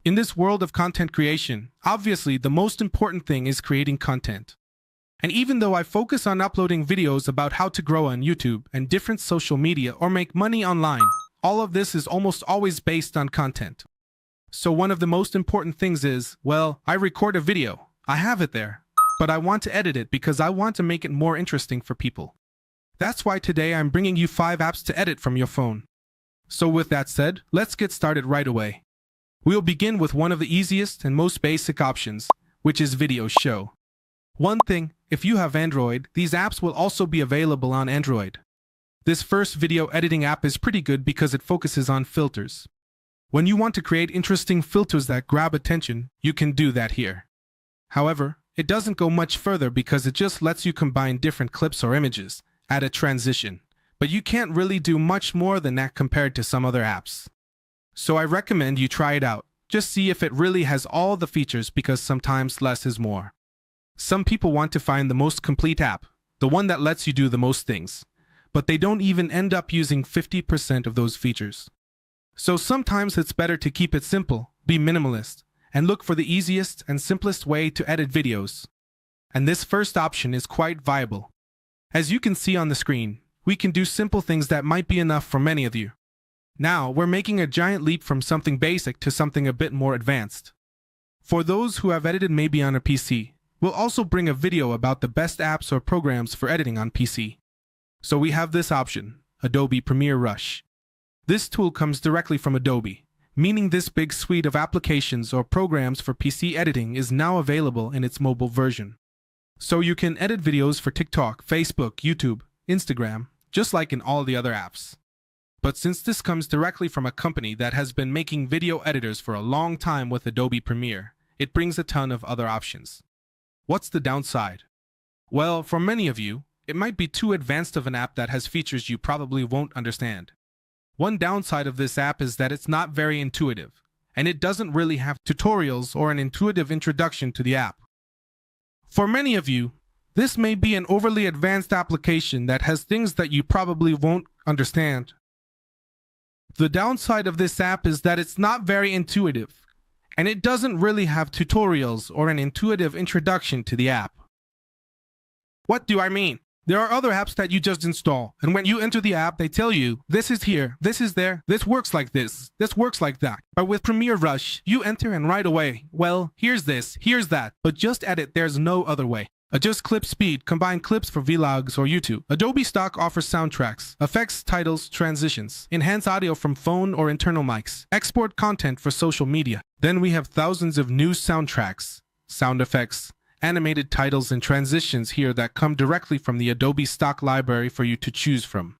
In this world of content creation, obviously the most important thing is creating content. And even though I focus on uploading videos about how to grow on YouTube and different social media or make money online, all of this is almost always based on content. So one of the most important things is, well, I record a video. I have it there, but I want to edit it because I want to make it more interesting for people. That's why today I'm bringing you 5 apps to edit from your phone. So with that said, let's get started right away. We'll begin with one of the easiest and most basic options, which is Video Show. One thing, if you have Android, these apps will also be available on Android. This first video editing app is pretty good because it focuses on filters. When you want to create interesting filters that grab attention, you can do that here. However, it doesn't go much further because it just lets you combine different clips or images, add a transition, but you can't really do much more than that compared to some other apps. So I recommend you try it out. Just see if it really has all the features because sometimes less is more. Some people want to find the most complete app, the one that lets you do the most things, but they don't even end up using 50% of those features. So sometimes it's better to keep it simple, be minimalist, and look for the easiest and simplest way to edit videos. And this first option is quite viable. As you can see on the screen, we can do simple things that might be enough for many of you. Now, we're making a giant leap from something basic to something a bit more advanced. For those who have edited maybe on a PC, we'll also bring a video about the best apps or programs for editing on PC. So we have this option, Adobe Premiere Rush. This tool comes directly from Adobe, meaning this big suite of applications or programs for PC editing is now available in its mobile version. So you can edit videos for TikTok, Facebook, YouTube, Instagram, just like in all the other apps. But since this comes directly from a company that has been making video editors for a long time with Adobe Premiere, it brings a ton of other options. What's the downside? Well, for many of you, it might be too advanced of an app that has features you probably won't understand. One downside of this app is that it's not very intuitive, and it doesn't really have tutorials or an intuitive introduction to the app. For many of you, this may be an overly advanced application that has things that you probably won't understand. The downside of this app is that it's not very intuitive, and it doesn't really have tutorials or an intuitive introduction to the app. What do I mean? There are other apps that you just install, and when you enter the app, they tell you, this is here, this is there, this works like this works like that. But with Premiere Rush, you enter and right away, well, here's this, here's that, but just edit, there's no other way. Adjust clip speed, combine clips for vlogs or YouTube. Adobe Stock offers soundtracks, effects, titles, transitions, enhance audio from phone or internal mics, export content for social media. Then we have thousands of new soundtracks, sound effects, animated titles and transitions here that come directly from the Adobe Stock library for you to choose from.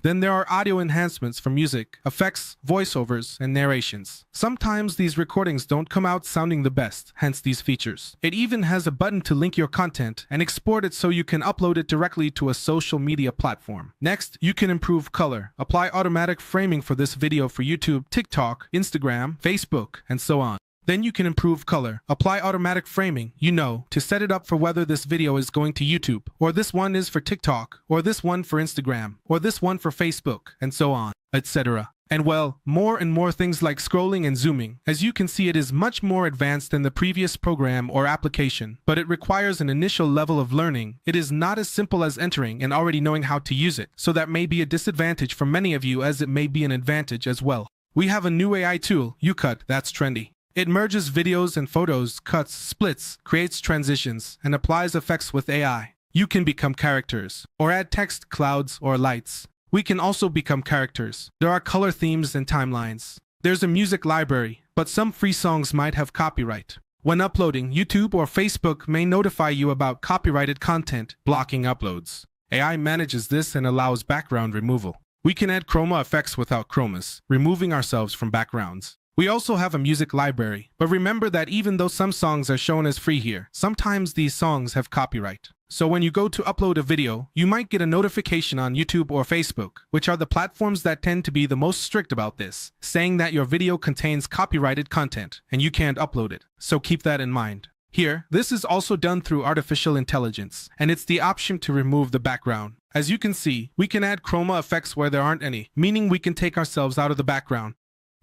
Then there are audio enhancements for music, effects, voiceovers, and narrations. Sometimes these recordings don't come out sounding the best, hence these features. It even has a button to link your content and export it so you can upload it directly to a social media platform. Next, you can improve color, apply automatic framing for this video for YouTube, TikTok, Instagram, Facebook, and so on. Then you can improve color, apply automatic framing, to set it up for whether this video is going to YouTube, or this one is for TikTok, or this one for Instagram, or this one for Facebook, and so on, etc. And well, more and more things like scrolling and zooming. As you can see, it is much more advanced than the previous program or application, but it requires an initial level of learning. It is not as simple as entering and already knowing how to use it, so that may be a disadvantage for many of you as it may be an advantage as well. We have a new AI tool, UCut, that's trendy. It merges videos and photos, cuts, splits, creates transitions, and applies effects with AI. You can become characters, or add text, clouds, or lights. We can also become characters. There are color themes and timelines. There's a music library, but some free songs might have copyright. When uploading, YouTube or Facebook may notify you about copyrighted content, blocking uploads. AI manages this and allows background removal. We can add chroma effects without chromas, removing ourselves from backgrounds. We also have a music library, but remember that even though some songs are shown as free here, sometimes these songs have copyright. So when you go to upload a video, you might get a notification on YouTube or Facebook, which are the platforms that tend to be the most strict about this, saying that your video contains copyrighted content and you can't upload it. So keep that in mind. Here, this is also done through artificial intelligence, and it's the option to remove the background. As you can see, we can add chroma effects where there aren't any, meaning we can take ourselves out of the background.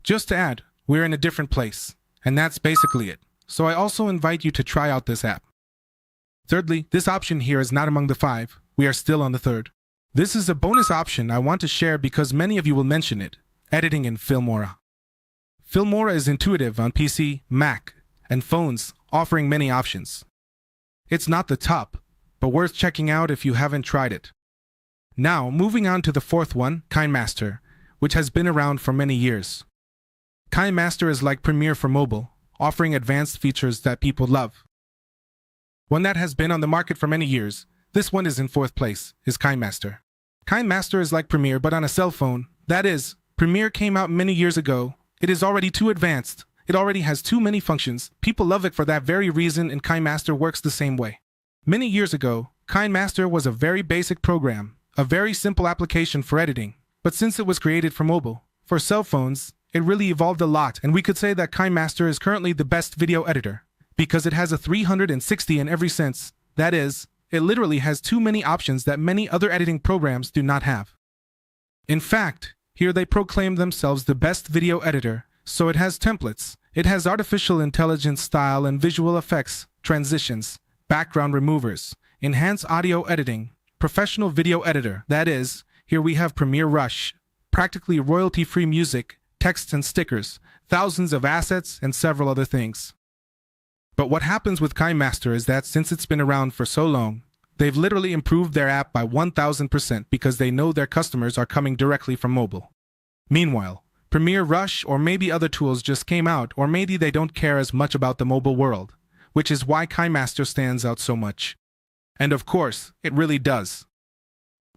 Just to add, we're in a different place. And that's basically it. So I also invite you to try out this app. Thirdly, this option here is not among the 5. We are still on the 3rd. This is a bonus option I want to share because many of you will mention it. Editing in Filmora. Filmora is intuitive on PC, Mac, and phones, offering many options. It's not the top, but worth checking out if you haven't tried it. Now, moving on to the 4th one, KineMaster, which has been around for many years. KineMaster is like Premiere for mobile, offering advanced features that people love. One that has been on the market for many years, this one is in 4th place, is KineMaster. KineMaster is like Premiere but on a cell phone. That is, Premiere came out many years ago. It is already too advanced. It already has too many functions. People love it for that very reason, and KineMaster works the same way. Many years ago, KineMaster was a very basic program, a very simple application for editing. But since it was created for mobile, for cell phones, it really evolved a lot, and we could say that KineMaster is currently the best video editor, because it has a 360 in every sense. That is, it literally has too many options that many other editing programs do not have. In fact, here they proclaim themselves the best video editor, so it has templates, it has artificial intelligence style and visual effects, transitions, background removers, enhanced audio editing, professional video editor. That is, here we have Premiere Rush, practically royalty-free music, text and stickers, thousands of assets, and several other things. But what happens with KineMaster is that since it's been around for so long, they've literally improved their app by 1000% because they know their customers are coming directly from mobile. Meanwhile, Premiere Rush or maybe other tools just came out, or maybe they don't care as much about the mobile world, which is why KineMaster stands out so much. And of course, it really does.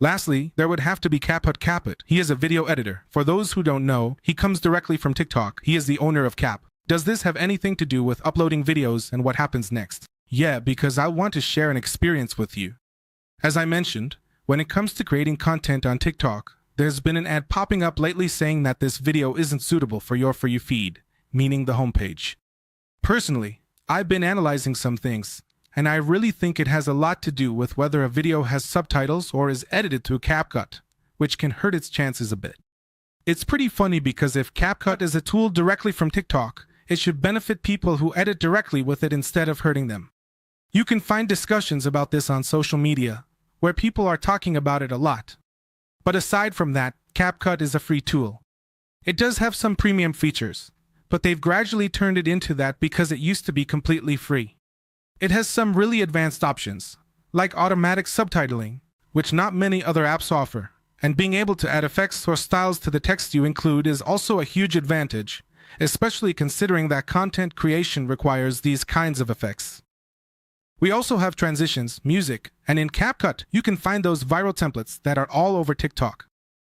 Lastly, there would have to be CapCut. He is a video editor. For those who don't know, he comes directly from TikTok. He is the owner of Cap. Does this have anything to do with uploading videos and what happens next? Yeah, because I want to share an experience with you. As I mentioned, when it comes to creating content on TikTok, there's been an ad popping up lately saying that this video isn't suitable for your For You feed, meaning the homepage. Personally, I've been analyzing some things, and I really think it has a lot to do with whether a video has subtitles or is edited through CapCut, which can hurt its chances a bit. It's pretty funny because if CapCut is a tool directly from TikTok, it should benefit people who edit directly with it instead of hurting them. You can find discussions about this on social media, where people are talking about it a lot. But aside from that, CapCut is a free tool. It does have some premium features, but they've gradually turned it into that because it used to be completely free. It has some really advanced options, like automatic subtitling, which not many other apps offer, and being able to add effects or styles to the text you include is also a huge advantage, especially considering that content creation requires these kinds of effects. We also have transitions, music, and in CapCut, you can find those viral templates that are all over TikTok.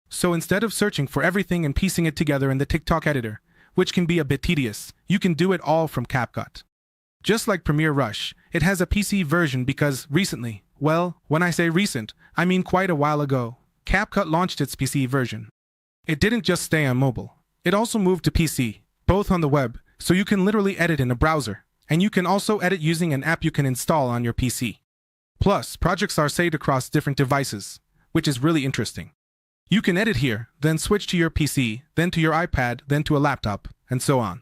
So instead of searching for everything and piecing it together in the TikTok editor, which can be a bit tedious, you can do it all from CapCut. Just like Premiere Rush, it has a PC version because recently, well, when I say recent, I mean quite a while ago, CapCut launched its PC version. It didn't just stay on mobile. It also moved to PC, both on the web, so you can literally edit in a browser. And you can also edit using an app you can install on your PC. Plus, projects are saved across different devices, which is really interesting. You can edit here, then switch to your PC, then to your iPad, then to a laptop, and so on.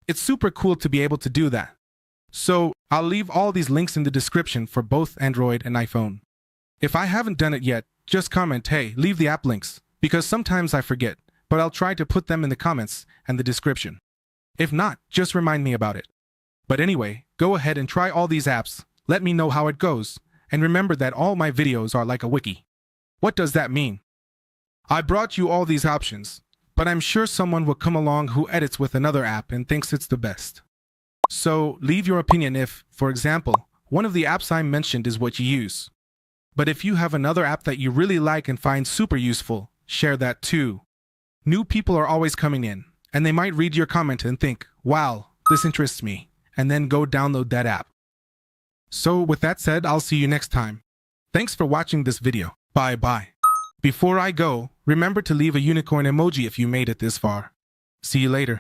It's super cool to be able to do that. So, I'll leave all these links in the description for both Android and iPhone. If I haven't done it yet, just comment, hey, leave the app links, because sometimes I forget, but I'll try to put them in the comments and the description. If not, just remind me about it. But anyway, go ahead and try all these apps, let me know how it goes, and remember that all my videos are like a wiki. What does that mean? I brought you all these options, but I'm sure someone will come along who edits with another app and thinks it's the best. So leave your opinion if, for example, one of the apps I mentioned is what you use. But if you have another app that you really like and find super useful, share that too. New people are always coming in, and they might read your comment and think, wow, this interests me, and then go download that app. So with that said, I'll see you next time. Thanks for watching this video. Bye bye. Before I go, remember to leave a unicorn emoji if you made it this far. See you later.